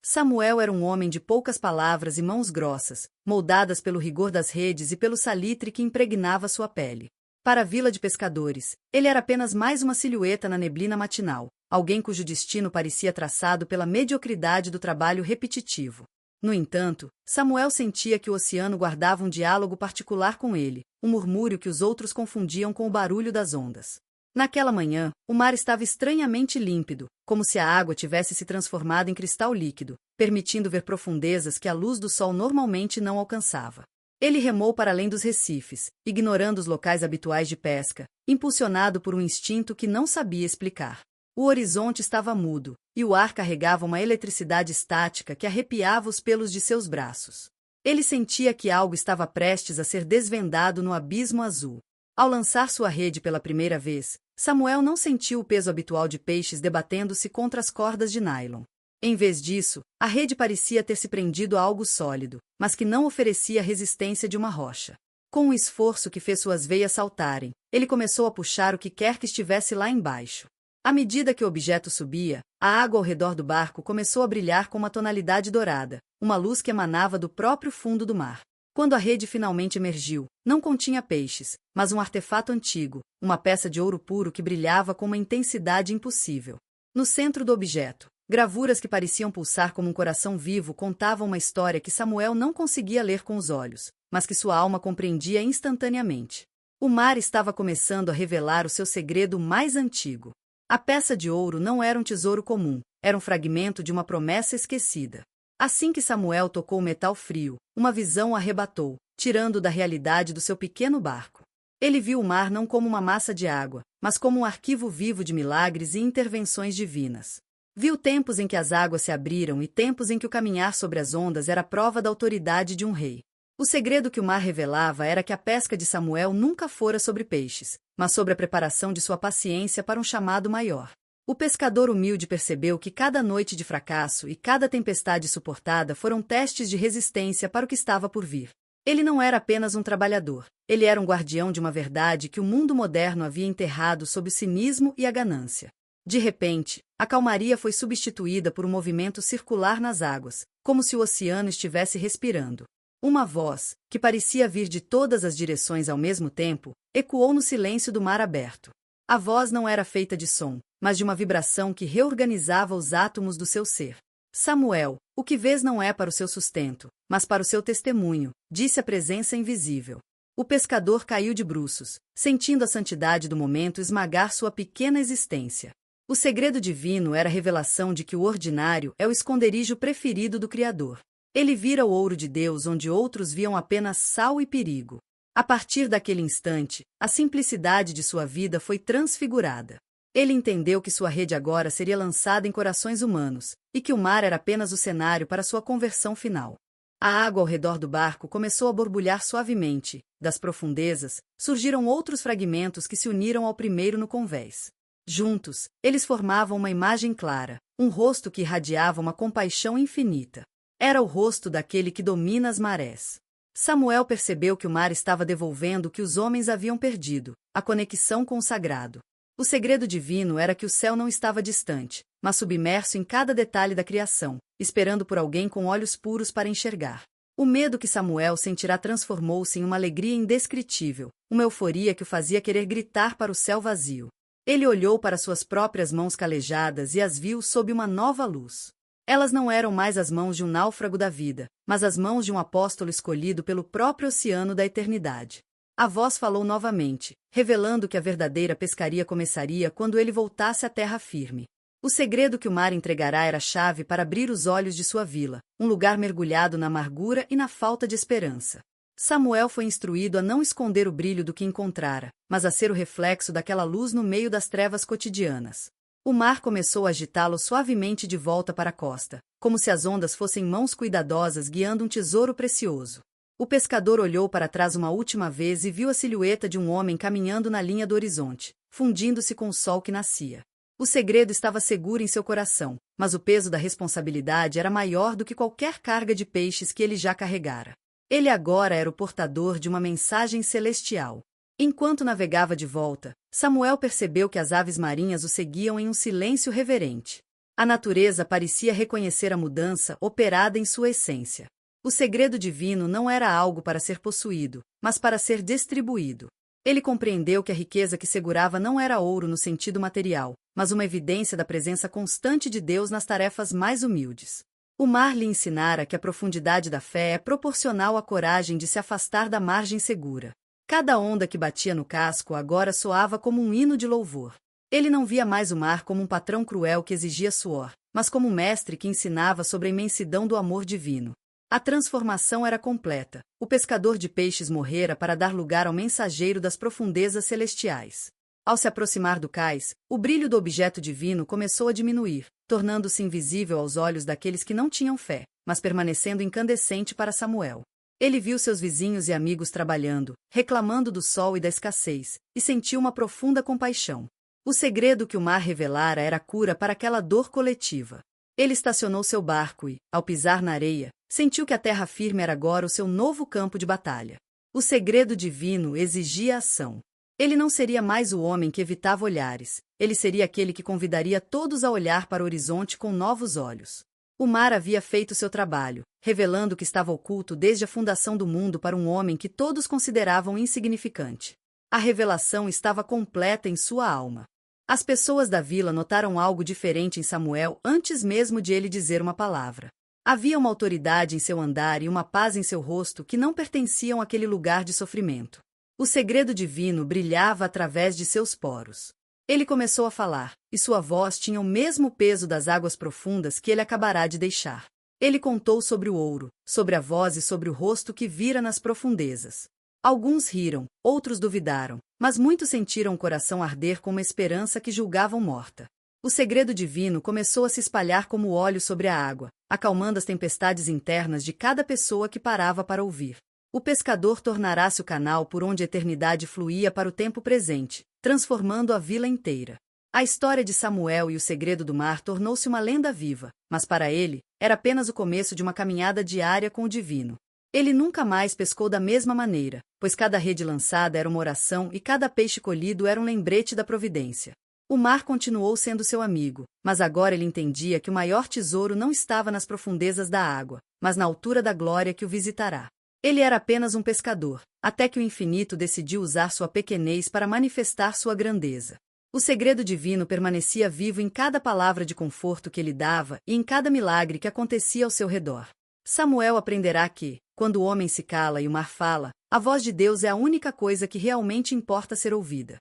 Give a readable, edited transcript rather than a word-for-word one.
Samuel era um homem de poucas palavras e mãos grossas, moldadas pelo rigor das redes e pelo salitre que impregnava sua pele. Para a vila de pescadores, ele era apenas mais uma silhueta na neblina matinal, alguém cujo destino parecia traçado pela mediocridade do trabalho repetitivo. No entanto, Samuel sentia que o oceano guardava um diálogo particular com ele, um murmúrio que os outros confundiam com o barulho das ondas. Naquela manhã, o mar estava estranhamente límpido, como se a água tivesse se transformado em cristal líquido, permitindo ver profundezas que a luz do sol normalmente não alcançava. Ele remou para além dos recifes, ignorando os locais habituais de pesca, impulsionado por um instinto que não sabia explicar. O horizonte estava mudo, e o ar carregava uma eletricidade estática que arrepiava os pelos de seus braços. Ele sentia que algo estava prestes a ser desvendado no abismo azul. Ao lançar sua rede pela primeira vez, Samuel não sentiu o peso habitual de peixes debatendo-se contra as cordas de nylon. Em vez disso, a rede parecia ter se prendido a algo sólido, mas que não oferecia a resistência de uma rocha. Com um esforço que fez suas veias saltarem, ele começou a puxar o que quer que estivesse lá embaixo. À medida que o objeto subia, a água ao redor do barco começou a brilhar com uma tonalidade dourada, uma luz que emanava do próprio fundo do mar. Quando a rede finalmente emergiu, não continha peixes, mas um artefato antigo, uma peça de ouro puro que brilhava com uma intensidade impossível. No centro do objeto, gravuras que pareciam pulsar como um coração vivo contavam uma história que Samuel não conseguia ler com os olhos, mas que sua alma compreendia instantaneamente. O mar estava começando a revelar o seu segredo mais antigo. A peça de ouro não era um tesouro comum, era um fragmento de uma promessa esquecida. Assim que Samuel tocou o metal frio, uma visão o arrebatou, tirando da realidade do seu pequeno barco. Ele viu o mar não como uma massa de água, mas como um arquivo vivo de milagres e intervenções divinas. Viu tempos em que as águas se abriram e tempos em que o caminhar sobre as ondas era prova da autoridade de um rei. O segredo que o mar revelava era que a pesca de Samuel nunca fora sobre peixes, mas sobre a preparação de sua paciência para um chamado maior. O pescador humilde percebeu que cada noite de fracasso e cada tempestade suportada foram testes de resistência para o que estava por vir. Ele não era apenas um trabalhador, ele era um guardião de uma verdade que o mundo moderno havia enterrado sob o cinismo e a ganância. De repente, a calmaria foi substituída por um movimento circular nas águas, como se o oceano estivesse respirando. Uma voz, que parecia vir de todas as direções ao mesmo tempo, ecoou no silêncio do mar aberto. A voz não era feita de som, mas de uma vibração que reorganizava os átomos do seu ser. Samuel, o que vês não é para o seu sustento, mas para o seu testemunho, disse a presença invisível. O pescador caiu de bruços, sentindo a santidade do momento esmagar sua pequena existência. O segredo divino era a revelação de que o ordinário é o esconderijo preferido do Criador. Ele vira o ouro de Deus onde outros viam apenas sal e perigo. A partir daquele instante, a simplicidade de sua vida foi transfigurada. Ele entendeu que sua rede agora seria lançada em corações humanos, e que o mar era apenas o cenário para sua conversão final. A água ao redor do barco começou a borbulhar suavemente. Das profundezas, surgiram outros fragmentos que se uniram ao primeiro no convés. Juntos, eles formavam uma imagem clara, um rosto que irradiava uma compaixão infinita. Era o rosto daquele que domina as marés. Samuel percebeu que o mar estava devolvendo o que os homens haviam perdido, a conexão com o sagrado. O segredo divino era que o céu não estava distante, mas submerso em cada detalhe da criação, esperando por alguém com olhos puros para enxergar. O medo que Samuel sentirá transformou-se em uma alegria indescritível, uma euforia que o fazia querer gritar para o céu vazio. Ele olhou para suas próprias mãos calejadas e as viu sob uma nova luz. Elas não eram mais as mãos de um náufrago da vida, mas as mãos de um apóstolo escolhido pelo próprio oceano da eternidade. A voz falou novamente, revelando que a verdadeira pescaria começaria quando ele voltasse à terra firme. O segredo que o mar entregará era a chave para abrir os olhos de sua vila, um lugar mergulhado na amargura e na falta de esperança. Samuel foi instruído a não esconder o brilho do que encontrara, mas a ser o reflexo daquela luz no meio das trevas cotidianas. O mar começou a agitá-lo suavemente de volta para a costa, como se as ondas fossem mãos cuidadosas guiando um tesouro precioso. O pescador olhou para trás uma última vez e viu a silhueta de um homem caminhando na linha do horizonte, fundindo-se com o sol que nascia. O segredo estava seguro em seu coração, mas o peso da responsabilidade era maior do que qualquer carga de peixes que ele já carregara. Ele agora era o portador de uma mensagem celestial. Enquanto navegava de volta, Samuel percebeu que as aves marinhas o seguiam em um silêncio reverente. A natureza parecia reconhecer a mudança operada em sua essência. O segredo divino não era algo para ser possuído, mas para ser distribuído. Ele compreendeu que a riqueza que segurava não era ouro no sentido material, mas uma evidência da presença constante de Deus nas tarefas mais humildes. O mar lhe ensinara que a profundidade da fé é proporcional à coragem de se afastar da margem segura. Cada onda que batia no casco agora soava como um hino de louvor. Ele não via mais o mar como um patrão cruel que exigia suor, mas como um mestre que ensinava sobre a imensidão do amor divino. A transformação era completa. O pescador de peixes morrera para dar lugar ao mensageiro das profundezas celestiais. Ao se aproximar do cais, o brilho do objeto divino começou a diminuir, tornando-se invisível aos olhos daqueles que não tinham fé, mas permanecendo incandescente para Samuel. Ele viu seus vizinhos e amigos trabalhando, reclamando do sol e da escassez, e sentiu uma profunda compaixão. O segredo que o mar revelara era a cura para aquela dor coletiva. Ele estacionou seu barco e, ao pisar na areia, sentiu que a terra firme era agora o seu novo campo de batalha. O segredo divino exigia ação. Ele não seria mais o homem que evitava olhares, ele seria aquele que convidaria todos a olhar para o horizonte com novos olhos. O mar havia feito seu trabalho, revelando o que estava oculto desde a fundação do mundo para um homem que todos consideravam insignificante. A revelação estava completa em sua alma. As pessoas da vila notaram algo diferente em Samuel antes mesmo de ele dizer uma palavra. Havia uma autoridade em seu andar e uma paz em seu rosto que não pertenciam àquele lugar de sofrimento. O segredo divino brilhava através de seus poros. Ele começou a falar, e sua voz tinha o mesmo peso das águas profundas que ele acabará de deixar. Ele contou sobre o ouro, sobre a voz e sobre o rosto que vira nas profundezas. Alguns riram, outros duvidaram, mas muitos sentiram o coração arder com uma esperança que julgavam morta. O segredo divino começou a se espalhar como óleo sobre a água, acalmando as tempestades internas de cada pessoa que parava para ouvir. O pescador tornará-se o canal por onde a eternidade fluía para o tempo presente, transformando a vila inteira. A história de Samuel e o segredo do mar tornou-se uma lenda viva, mas para ele, era apenas o começo de uma caminhada diária com o divino. Ele nunca mais pescou da mesma maneira, pois cada rede lançada era uma oração e cada peixe colhido era um lembrete da providência. O mar continuou sendo seu amigo, mas agora ele entendia que o maior tesouro não estava nas profundezas da água, mas na altura da glória que o visitará. Ele era apenas um pescador, até que o infinito decidiu usar sua pequenez para manifestar sua grandeza. O segredo divino permanecia vivo em cada palavra de conforto que ele dava e em cada milagre que acontecia ao seu redor. Samuel aprenderá que, quando o homem se cala e o mar fala, a voz de Deus é a única coisa que realmente importa ser ouvida.